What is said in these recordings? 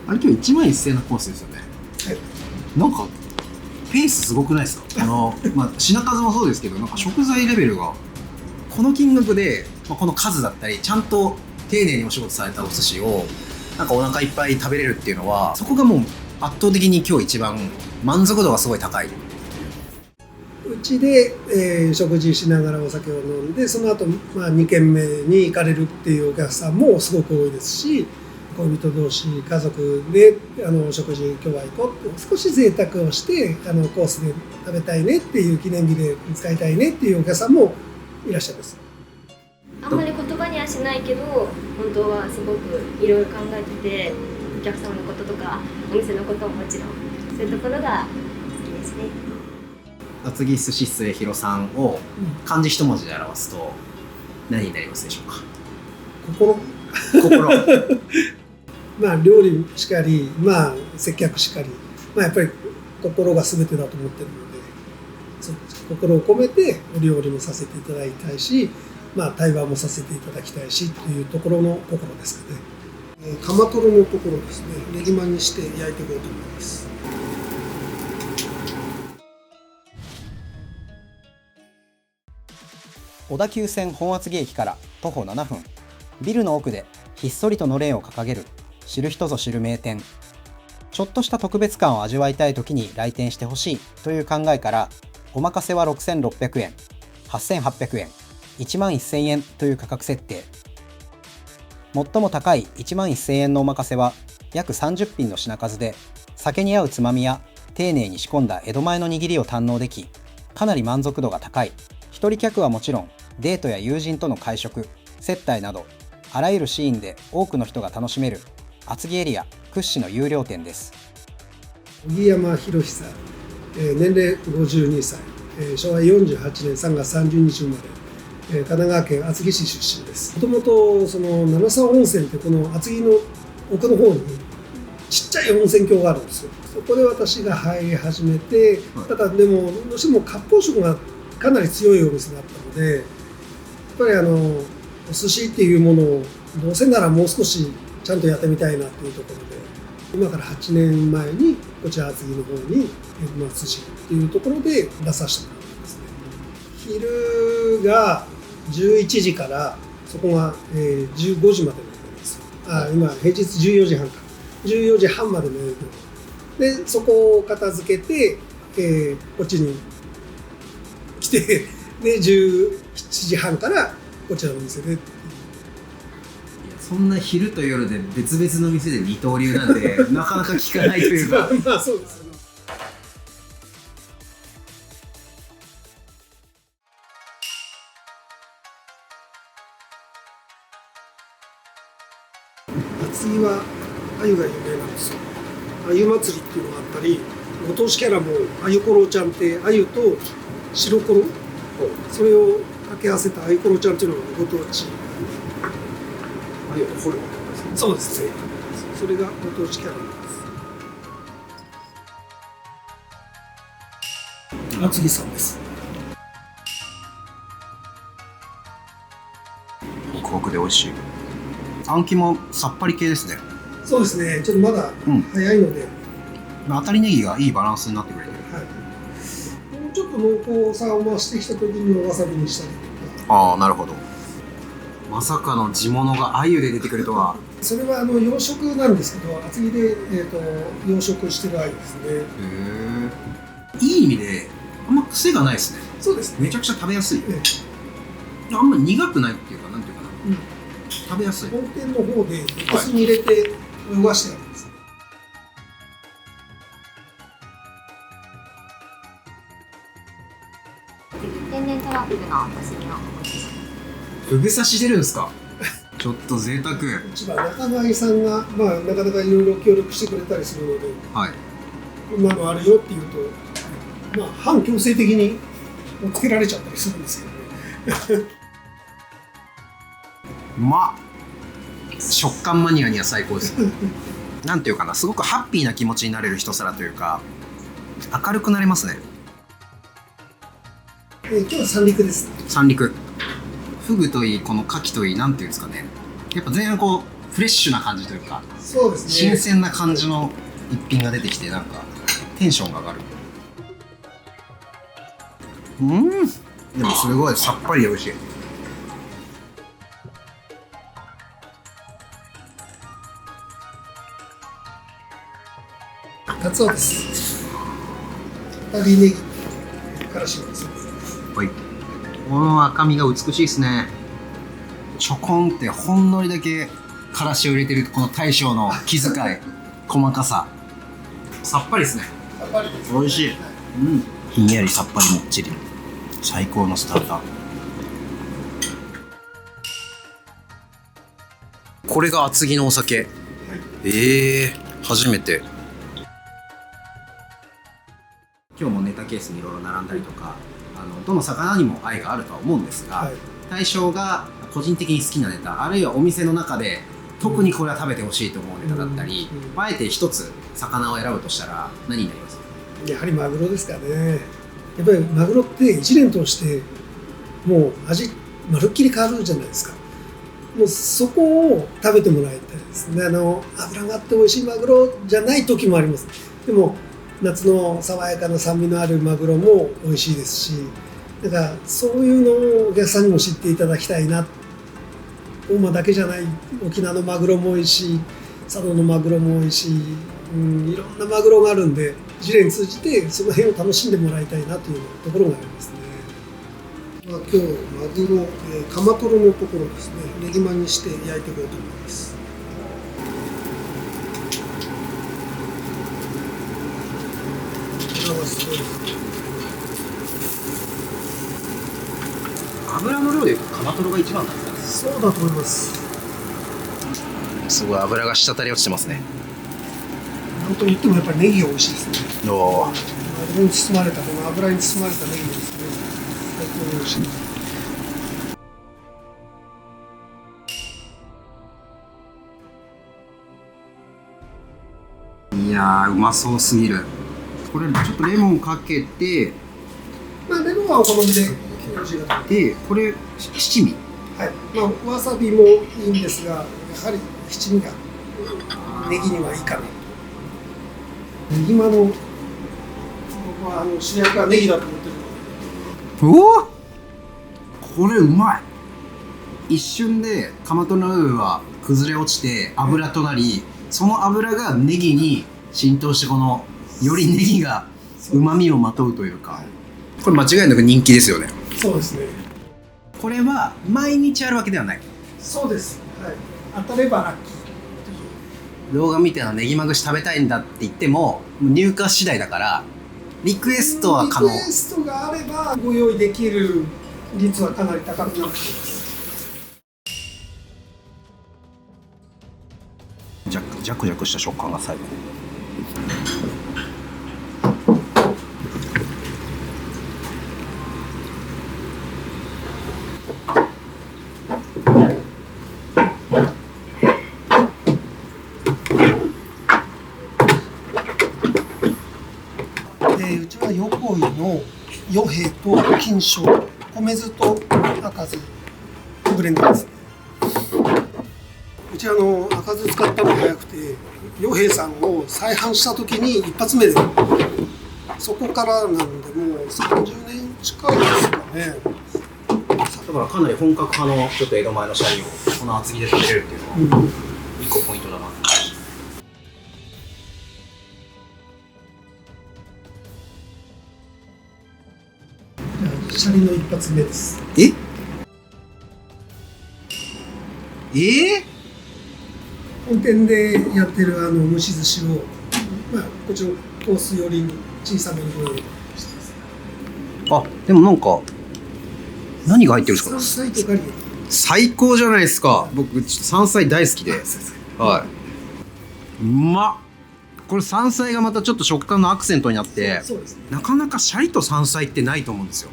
あれ今日1万1000円のコースですよね。はい。なんかペースすごくないですか？品数もそうですけど、なんか食材レベルがこの金額で、この数だったりちゃんと丁寧にお仕事されたお寿司をなんかお腹いっぱい食べれるっていうのは、そこがもう圧倒的に今日一番満足度がすごい高い。うちで、食事しながらお酒を飲んで、その後、2軒目に行かれるっていうお客さんもすごく多いですし、恋人同士家族で食事今日は行こうって少し贅沢をしてコースで食べたいねっていう記念日で使いたいねっていうお客さんもいらっしゃいます。あんまり言葉にはしないけど本当はすごくいろいろ考えてて、お客様のこととかお店のことももちろんそういうところが好きですね。厚木寿司末広さんを漢字一文字で表すと何になりますでしょうか？心料理しかり、接客しかり、やっぱり心が全てだと思ってるので、そう心を込めてお料理もさせていただきたいし、対話もさせていただきたいしというところの心ですかね。カマトロのところですね、ねぎまにして焼いていこうと思います。小田急線本厚木駅から徒歩7分、ビルの奥でひっそりとのれんを掲げる知る人ぞ知る名店。ちょっとした特別感を味わいたい時に来店してほしいという考えから、おまかせは6600円、8800円、1万1000円という価格設定。最も高い1万1000円のおまかせは約30品の品数で、酒に合うつまみや丁寧に仕込んだ江戸前の握りを堪能でき、かなり満足度が高い。一人客はもちろん、デートや友人との会食、接待などあらゆるシーンで多くの人が楽しめる厚木エリア屈指の有料店です。小木山博久、年齢52歳、昭和48年3月30日生まれ、神奈川県厚木市出身です。もともとその七沢温泉ってこの厚木の奥の方にちっちゃい温泉郷があるんですよ。そこで私が入り始めて、ただでもどうしても割烹食がかなり強いお店だったので、やっぱりお寿司っていうものをどうせならもう少しちゃんとやってみたいなっていうところで、今から8年前にこちら厚木の方に寿司っていうところで出させてもらったんですね。昼が11時からそこが15時までの間です。今平日14時半か14時半までの営業で、そこを片付けて、こっちに来てで17時半からこちらのお店で。そんな昼と夜で別々の店で二刀流なんてなかなか聞かないというかそうですよね。厚木は鮎が有名なんですよ。鮎祭りっていうのがあったり、ご当地キャラも鮎コロちゃんって鮎と白コロ、それを掛け合わせた鮎コロちゃんっていうのがご当地。そうですね。それがご当地キャラなんです。厚木さんです。ホクホクで美味しい。あん肝もさっぱり系ですね。そうですね。ちょっとまだ早いので、当たりネギがいいバランスになってくれてる。はい、もうちょっと濃厚さを増してきた時にわさびにしたりとか。ああ、なるほど。まさかの地物が鮎で出てくるとは。それは養殖なんですけど、厚木で、養殖してる鮎ですね。いい意味であんま癖がないですね。そうですね。めちゃくちゃ食べやすい。あんまり苦くないっていうか、なんていうかな、食べやすい。本店の方でお酢に入れて泳がしてあるんです。天然トラフグのお刺身をお持ちします。フグ刺し出るんですか？ちょっと贅沢。一番仲買さんが、なかなかいろいろ協力してくれたりするので、はい、こんなのあるよっていうと、反強制的につけられちゃったりするんですけどね。食感マニアには最高です。なんていうかな、すごくハッピーな気持ちになれる一皿というか、明るくなれますね。今日は三陸です。三陸。フグといい、この牡蠣といい、なんていうんですかね。やっぱ前半こうフレッシュな感じというか、そうですね。新鮮な感じの一品が出てきて、なんかテンションが上がる。でもすごいさっぱりで美味しい。カツオです。タリネギからします。はい。この赤身が美しいですね。ちょこんってほんのりだけからしを入れてるこの大将の気遣い、細かさ。さっぱりですね。さっぱりです。美味しい。ひんやりさっぱりもっちり。最高のスターター。これが厚木のお酒。初めて。今日もネタケースにいろいろ並んだりとか、どの魚にも愛があるとは思うんですが、はい、大将が個人的に好きなネタ、あるいはお店の中で特にこれは食べてほしいと思うネタだったり、あえて一つ魚を選ぶとしたら何になりますか？やはりマグロですかね。やっぱりマグロって一年通してもう味まるっきり変わるじゃないですか。もうそこを食べてもらいたいですね。脂があって美味しいマグロじゃない時もあります。でも夏の爽やかな酸味のあるマグロも美味しいですし、だからそういうのをお客さんにも知っていただきたいな。大間だけじゃない、沖縄のマグロも美味しい、佐渡のマグロも美味しい、いろんなマグロがあるんで、一年通じてその辺を楽しんでもらいたいなというところがありますね。今日マグロ、カマトロのところですね、ねぎまにして焼いていこうと思います。油の量でいうとカマトロが一番なんですか？そうだと思います。すごい油が滴り落ちてますね。なんといってもやっぱりネギが美味しいですね。おー、マグロに包まれた、この油に包まれたネギですね。最高に美味しい。いやー、うまそうすぎる。これちょっとレモンかけて、まあレモンはお好みでよろしいかと思います。でこれ七味。はい。まあわさびもいいんですが、やはり七味がネギにはいいかなと。ネギマの僕は主役はネギだと思ってるので。おお、これうまい。一瞬でカマトロの部分は崩れ落ちて油となり、その油がネギに浸透して、このよりネギがうまみをまとうというか、これ間違いなく人気ですよね。そうですね。これは毎日あるわけではない。そうです。はい。当たればラッキー。動画見てネギまぐし食べたいんだって言っても入荷次第だから、リクエストは可能。リクエストがあればご用意できる率はかなり高くなっています。ジャクジャクした食感が最高。うちは横井の与兵衛と金賞、米酢と赤酢ブレンドですね。うち赤酢使ったのが早くて、与兵衛さんを再販した時に一発目で、そこからなんでもう30年近いですかね。だからかなり本格派のちょっと江戸前のシャリをこの厚木で食べれるっていうのは一個ポイントだな。シャリの一発目です。本店でやってる蒸し寿司を、こっちのコース寄りに小さめにご用意してます。あ、でもなんか何が入ってるんですか？山菜とガリ。最高じゃないですか。僕ちょっと山菜大好きで。はい。うまっ。これ山菜がまたちょっと食感のアクセントになって、そうですね。なかなかシャリと山菜ってないと思うんですよ。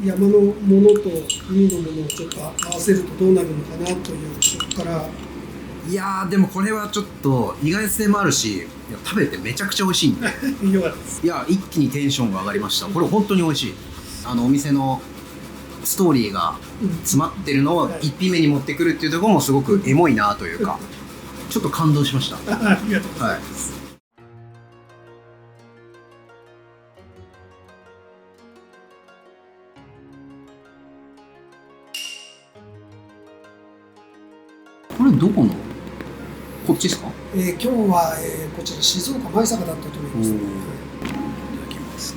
山のものと海のものをちょっと合わせるとどうなるのかなという、そこから。いやー、でもこれはちょっと意外性もあるし、いや食べてめちゃくちゃ美味しいんでよかったです。いや、一気にテンションが上がりました。これ本当に美味しい。お店のストーリーが詰まってるのを一品目に持ってくるっていうところもすごくエモいなというか、ちょっと感動しました。ありがとうございはい。ます。これどこの？こっちですか？今日は、こちら静岡舞坂だったと思います、ね。いただきます。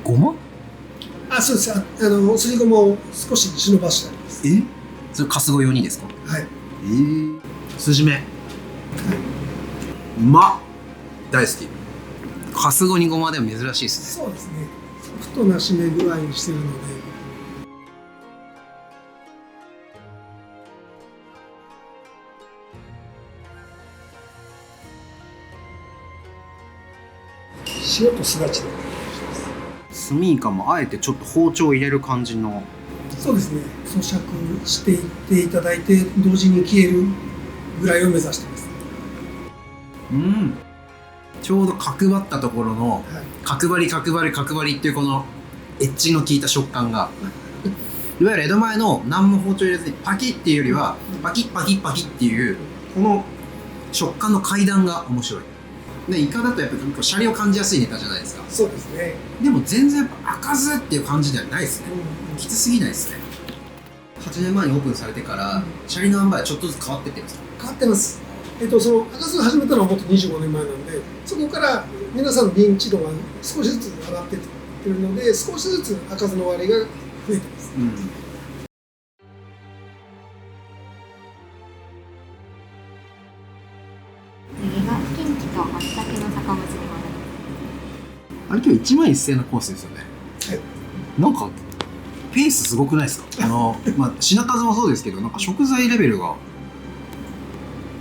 ごま？あ、そうです。すりごまを少し忍ばしてあります。それカスゴ用にですか？はい。スジメ。うまっ。大好き。カスゴにごまでも珍しいですね。そうですね。ソフトな締め具合にしてるので。塩とすだちでお願いします。スミイカもあえてちょっと包丁を入れる感じの。そうですね。咀嚼していっていただいて同時に消えるぐらいを目指してます。ちょうど角張ったところの、はい、角張りっていうこのエッジの効いた食感がいわゆる江戸前の何も包丁入れずにパキッっていうよりはパキッっていうこの食感の階段が面白い。でイカだとやっぱりシャリを感じやすいネタじゃないですか。そうですね。でも全然やっぱ開かずっていう感じではないですね。きつすぎないですね。8年前にオープンされてからシャリの塩梅はちょっとずつ変わってってるんですか？変わってます。その赤酢を始めたのはもっと25年前なんで、そこから皆さんの認知度が少しずつ上がっていってるので、少しずつ赤酢の割合が増えてます。次がキンキと松茸の酒蒸しでございます。あれ今日1万1000のコースですよね。はい。なんかペースすごくないですか？品数もそうですけど、なんか食材レベルが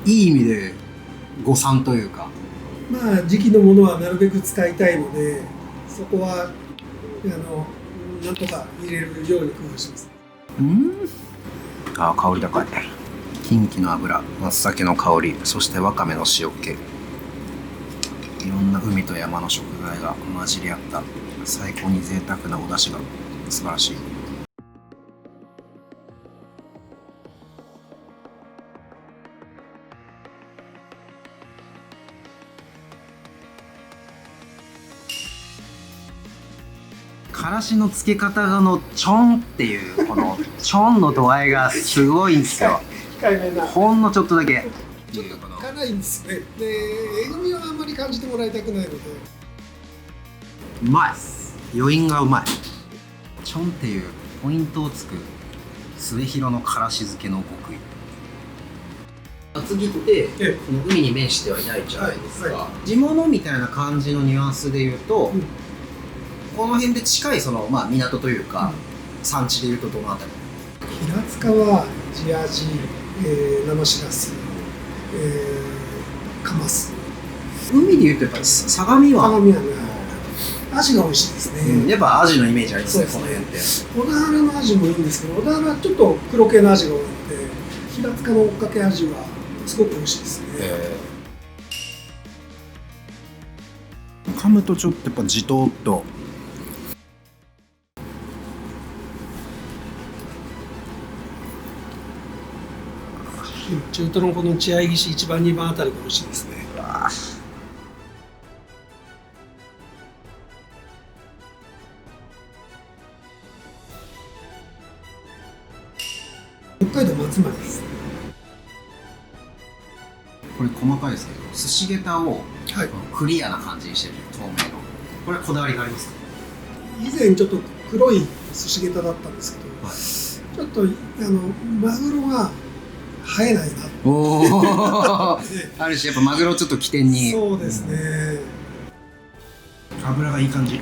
いい意味で誤算というか。まあ時期のものはなるべく使いたいので、そこはなんとか入れるように工夫します。香り高い。キンキの油、松茸の香り、そしてわかめの塩気。いろんな海と山の食材が混じり合った最高に贅沢なお出汁が素晴らしい。からしのつけ方のちょんっていうこのちょんの度合いがすごいんですよ。控えめな。ほんのちょっとだけ。ちょっと辛いんですね。で、えぐみはあんまり感じてもらいたくないので。うまい。余韻がうまい。ちょんっていうポイントをつく末広のからし漬けの極意。厚木ってこの海に面してはいないじゃないですか。地物みたいな感じのニュアンスで言うと、この辺で近い港というか、産地でいうとどのあたり？平塚は地アジ、生しらす、カマス。海でいうとやっぱり相模湾。ね、アジが美味しいですね。やっぱアジのイメージありますね、そうですね。この辺って。小田原のアジもいいんですけど、小田原はちょっと黒系のアジが多いので、平塚の追っかけアジはすごく美味しいですね。噛むとちょっとやっぱじとっと。中トロのこの血合い岸1番2番あたりが美味しいですね。北海道松前です。これ細かいですけど、寿司下駄をはい、クリアな感じにしてる、透明の。これはこだわりがありますか？以前ちょっと黒い寿司下駄だったんですけど、ちょっとマグロが生えないな。あるし、やっぱマグロちょっと起点に。そうですね。油がいい感じ。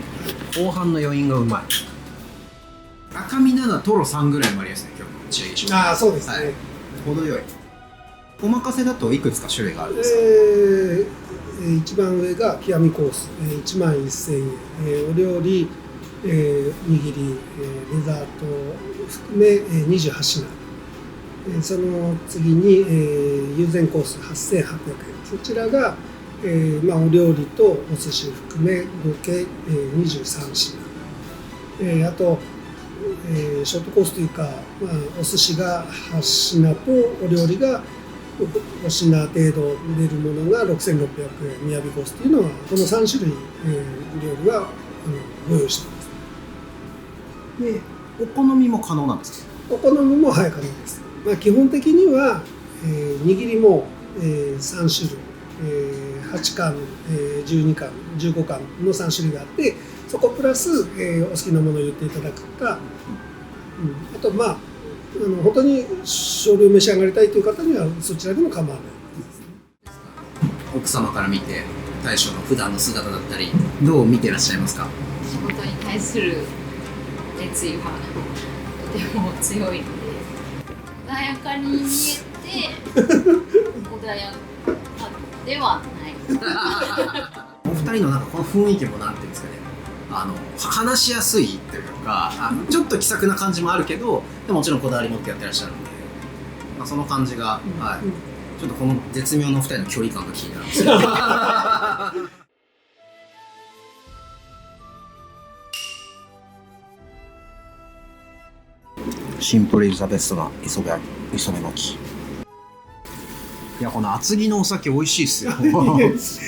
後半の余韻がうまい。赤身ならトロ3ぐらいもありますね、今日の血合い醤油。ああ、そうですね。はい、程よい。お任せだといくつか種類があるんですか？一番上が極みコース、1万1000円、お料理、握り、デザート含め、28品、その次に、友禅コース8800円、そちらが、お料理とお寿司を含め合計、23品、あと、ショートコースというか、お寿司が8品とお料理が5品程度売れるものが6600円、雅コースというのはこの3種類、料理はご用意しています。でお好みも可能なんですか？お好みも可能です。基本的には、握りも、3種類、8貫、12貫、15貫の3種類があって、そこプラス、お好きなものを言っていただくか、あと本当に少量召し上がりたいという方にはそちらでも構わない。奥様から見て大将の普段の姿だったりどう見てらっしゃいますか？仕事に対する熱意はとても強いので、穏やかに見えて穏やかではない。お二人のこの雰囲気もなんていうんですかね、話しやすいというか、ちょっと気さくな感じもあるけど、でももちろんこだわり持ってやってらっしゃるので、その感じが、ちょっとこの絶妙なお二人の距離感が気になるんですよ。シンプルイズザベストな磯辺巻き。いや、この厚木のお酒美味しいっすよ。よかったです。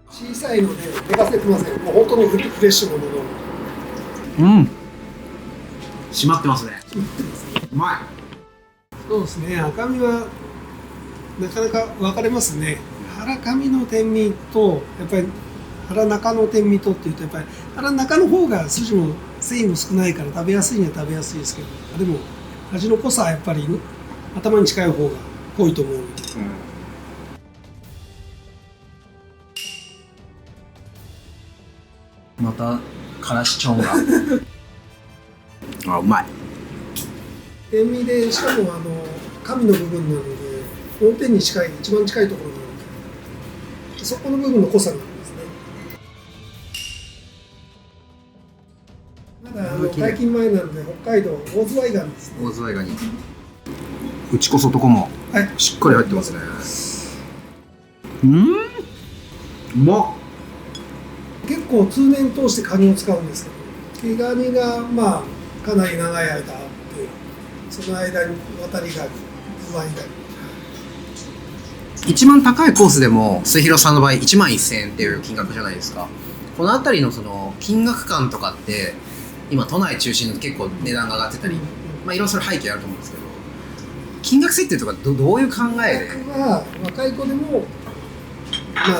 小さいので寝かせてません。もう本当にフレッシュなもの。締まってますね。うまい。そうですね。赤身はなかなか分かれますね。腹上の天身とやっぱり腹中の天身とっていうと、やっぱり腹中の方が筋も繊維も少ないから食べやすいには食べやすいですけど、でも味の濃さはやっぱり頭に近い方が濃いと思うので。またからしちょんがうまい。天身でしかも神の部分なので本天に近い一番近いところなので、そこの部分の濃さがあるんですね。まだ解禁前なので北海道大ズワイガニですね。大ズワイガニ、内こそとこもしっかり入ってますね。うまっ。結構通年通してカニを使うんですけど、毛ガニがかなり長い間あって、その間に渡りガニ、ズワイガニ。一番高いコースでも末広さんの場合1万1000円っていう金額じゃないですか。この辺りのその金額感とかって今都内中心の結構値段が上がってたり、いろいろそれ背景あると思うんですけど、金額設定とかどういう考えで？僕は若い子でも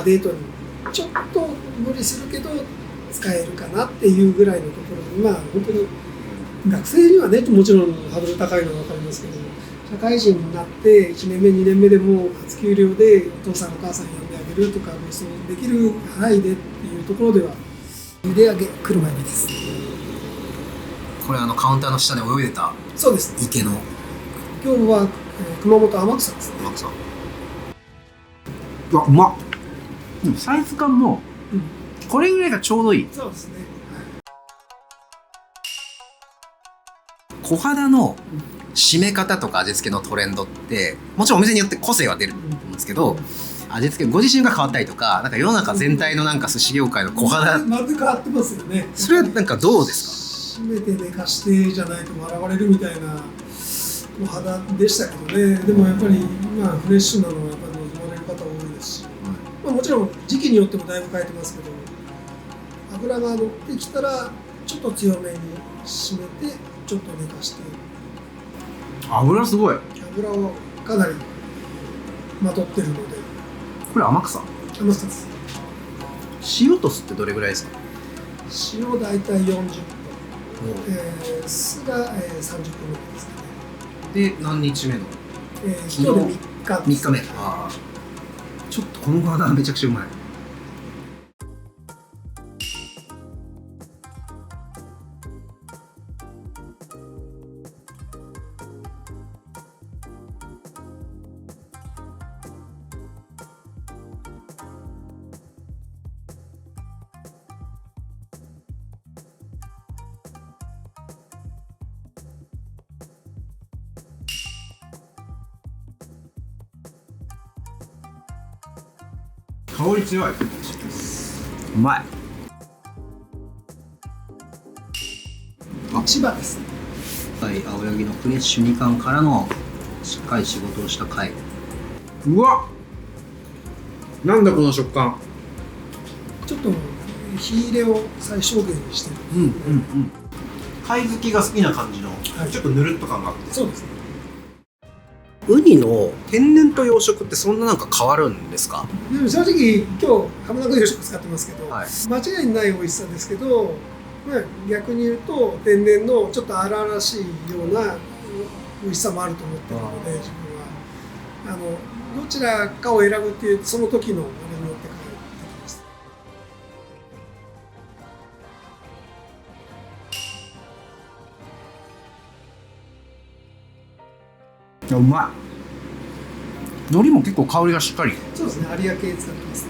デートにちょっと無理するけど使えるかなっていうぐらいのところに、本当に学生にはねもちろんハードル高いのは分かりますけども、社会人になって1年目2年目でも初給料でお父さんお母さん呼んであげるとか、そうできる範囲でっていうところでは茹で上げ車エビです。これカウンターの下で泳いでたそうです。池の今日は、熊本天草ですね。天草。うわ、うまっ。でもサイズ感もこれぐらいがちょうどいい。そうですね。小肌の締め方とか味付けのトレンドってもちろんお店によって個性は出ると思うんですけど、味付けご自身が変わったりとか、世の中全体の寿司業界の小肌、まるで変わってますよね。それはどうですか？締めて寝かしてじゃないと笑われるみたいなお肌でしたけどね。でもやっぱりフレッシュなのはやっぱり望まれる方多いですし、もちろん時期によってもだいぶ変えてますけど、油が乗ってきたらちょっと強めに締めてちょっと寝かして、油すごい。油をかなりまとってるので。これ天草天草です。塩と酢ってどれぐらいですか？塩大体40分、酢が、30分ぐらいですかね。で何日目の？今日で3日です。3日目。ちょっとこのガーダーめちゃくちゃうまい。香り強い。うまい。千葉です。はい、青柳のフレッシュみかんからのしっかり仕事をした貝。うわ、なんだこの食感。ちょっと火入れを最小限にしてる。うんうんうん。貝好きが好きな感じの、はいちょっとぬるっと感があって。そうですね。ウニの天然と養殖ってそんななんか変わるんですか？でも正直今日浜名湖養殖使ってますけど、はい。間違いない美味しさですけど、まあ、逆に言うと天然のちょっと荒々しいような美味しさもあると思ってるので、自分はどちらかを選ぶっていうその時のあれによって変わってきます。うまい。海苔も結構香りがしっかり。そうですね、有明系使ってます。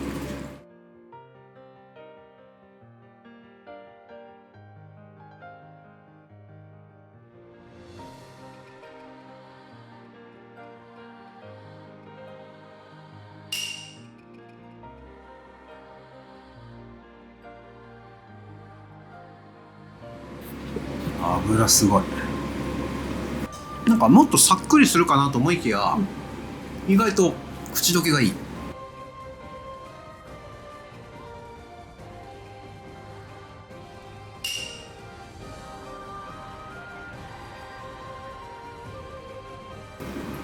油すごい。なんかもっとさっくりするかなと思いきや、意外と口どけがいい。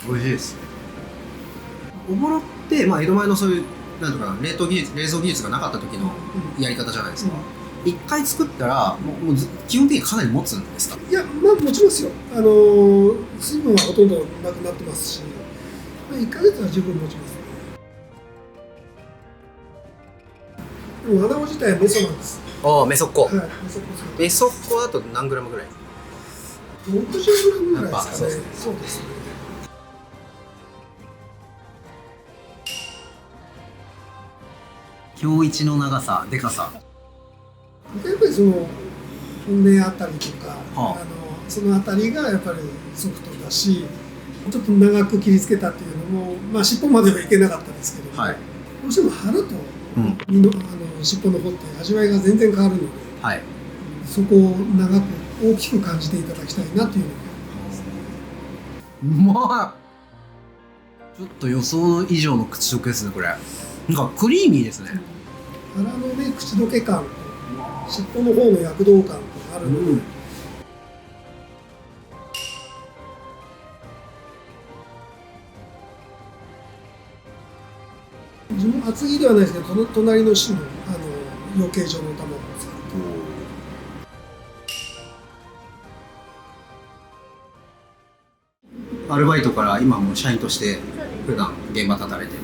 美味しいです。おぼろって、まあ、江戸前のそういうなんとか冷凍技術、冷蔵技術がなかった時のやり方じゃないですか。一回作ったらもう基本的にかなり持つんですか？いや、まあ持ちますよ。水分はほとんどなくなってますし、まあ、1ヶ月は十分持ちますね。でも穴子自体はメソなんです。ああ、メソッコ。はい、メソコです。メソッコだと何グラムぐらい？60グラムぐらいですかね。やっぱそうですね。今日一の長さ、でかさ。やっぱりその骨あたりとか、はあそのあたりがやっぱりソフトだし、ちょっと長く切りつけたっていうのも、まあ尻尾まではいけなかったですけど、はい。どうしても腹とうん。身の尻尾の方って味わいが全然変わるので、はい。そこを長く大きく感じていただきたいなっていうのが。うまい。ちょっと予想以上の口どけですね、これ。なんかクリーミーですね。腹のね、口どけ感と尻尾の方の躍動感があるので、自分厚切りではないですけど、隣の市の養鶏場の卵を使ってアルバイトから今もう社員としてそうです。普段現場働いてて、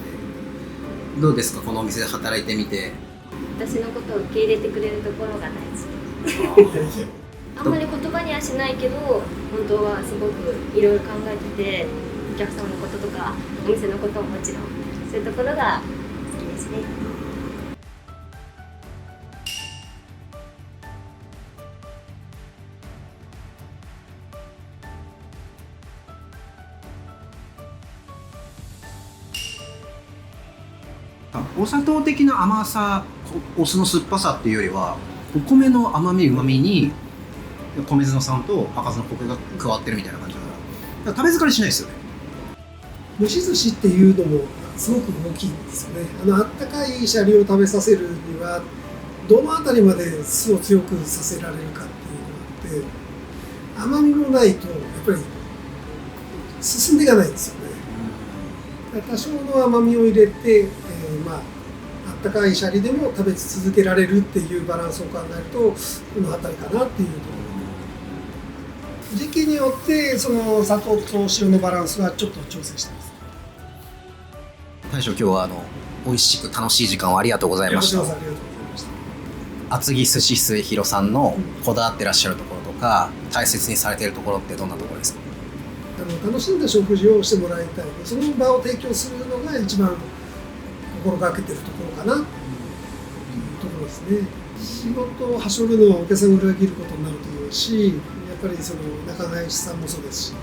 どうですかこのお店で働いてみて？私のことを受け入れてくれるところが大事。あんまり言葉にはしないけど、本当はすごくいろいろ考えてて、お客様のこととかお店のことももちろんそういうところが好きですね。お砂糖的な甘さ、お酢の酸っぱさっていうよりは、お米の甘み、うまみに米酢の酸と赤酢のコクが加わってるみたいな感じだから、食べ疲れしないですよね。蒸し寿司っていうのもすごく大きいんですよね。あったかいシャリを食べさせるにはどのあたりまで酢を強くさせられるかっていうのがあって、甘みもないとやっぱり進んでいかないんですよね。多少の甘みを入れて、まああったかいシャリでも食べ続けられるっていうバランスを考えるとこのあたりかなっていうところ。時期によってその砂糖と塩のバランスはちょっと調整してます。大将、今日は美味しく楽しい時間をありがとうございました。こちらこそありがとうございました。厚木寿司末広さんのこだわってらっしゃるところとか、大切にされているところってどんなところですか？楽しんだ食事をしてもらいたい、その場を提供するのが一番心がけてるところかなというところですね。仕事をはしょるのはお客さんを裏切ることになると思うし、やっぱりその仲買さんもそうですし、や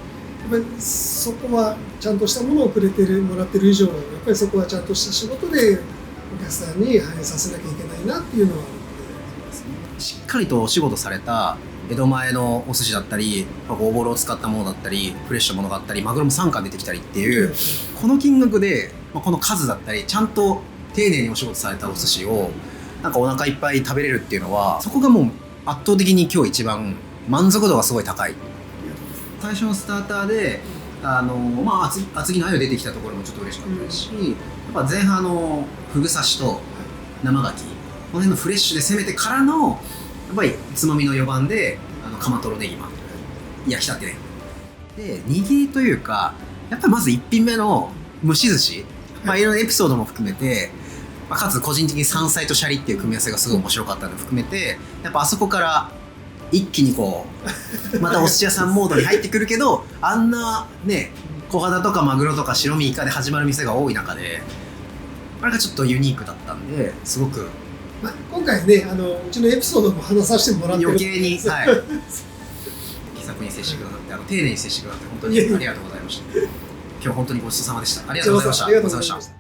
っぱりそこはちゃんとしたものをくれてもらってる以上は、やっぱりそこはちゃんとした仕事でお客さんに反映させなきゃいけないなっていうのはあるので、しっかりとお仕事された江戸前のお寿司だったり、大ボロを使ったものだったり、フレッシュなものがあったり、マグロも3貫出てきたりっていうこの金額で、この数だったりちゃんと丁寧にお仕事されたお寿司をなんかお腹いっぱい食べれるっていうのは、そこがもう圧倒的に今日一番満足度がすごい高い。最初のスターターで厚木の鮎出てきたところもちょっと嬉しかったですし、やっぱ前半のフグ刺しと生牡蠣、この辺のフレッシュで攻めてからのやっぱりつまみの4番でカマトロネギマ焼きたてねで握りというか、やっぱりまず1品目の蒸し寿司、いろいろなエピソードも含めて、かつ個人的に山菜とシャリっていう組み合わせがすごい面白かったのも含めて、やっぱあそこから一気にこうまたお寿司屋さんモードに入ってくるけど、あんなね小肌とかマグロとか白身イカで始まる店が多い中で、あれがちょっとユニークだったんで、すごく今回ねうちのエピソードも話させてもらってる余計に、はい、気さくに接してくださって丁寧に接してくださって本当にありがとうございました。今日本当にごちそうさまでした。ありがとうございました。ありがとうございました。